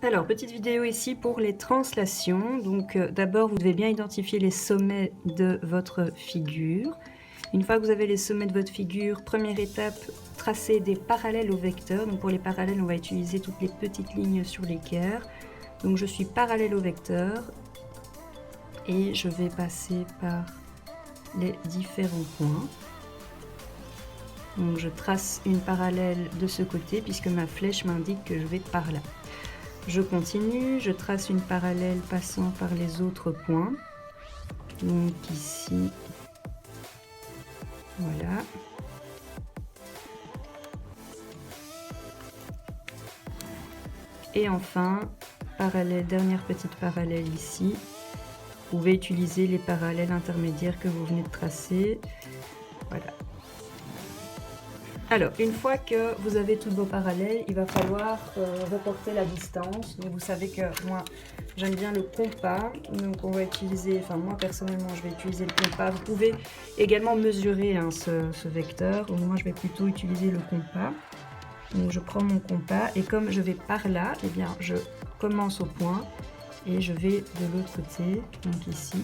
Alors, petite vidéo ici pour les translations. Donc, d'abord, vous devez bien identifier les sommets de votre figure. Une fois que vous avez les sommets de votre figure, première étape, tracer des parallèles au vecteur. Donc, pour les parallèles, on va utiliser toutes les petites lignes sur l'équerre. Donc, je suis parallèle au vecteur et je vais passer par les différents points. Donc, je trace une parallèle de ce côté puisque ma flèche m'indique que je vais par là. Je continue, je trace une parallèle passant par les autres points. Donc ici, voilà. Et enfin, parallèle, dernière petite parallèle ici. Vous pouvez utiliser les parallèles intermédiaires que vous venez de tracer. Voilà. Alors, une fois que vous avez toutes vos parallèles, il va falloir reporter la distance. Donc, vous savez que moi, j'aime bien le compas. Donc, on va utiliser, enfin, moi, personnellement, je vais utiliser le compas. Vous pouvez également mesurer hein, ce vecteur. Donc, moi, je vais plutôt utiliser le compas. Donc, je prends mon compas et comme je vais par là, eh bien, je commence au point et je vais de l'autre côté, donc ici.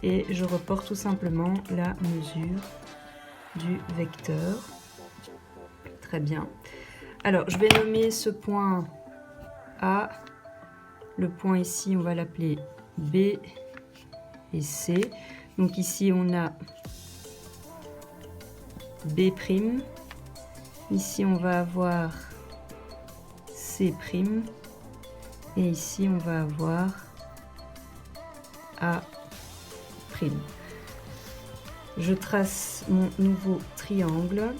Et je reporte tout simplement la mesure du vecteur. Très bien. Alors, je vais nommer ce point A. Le point ici, on va l'appeler B et C. Donc ici, on a B'. Ici, on va avoir C'. Et ici, on va avoir A'. Je trace mon nouveau triangle.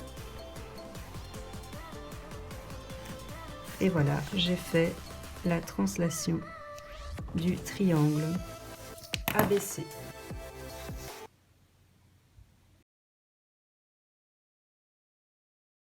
Et voilà, j'ai fait la translation du triangle ABC.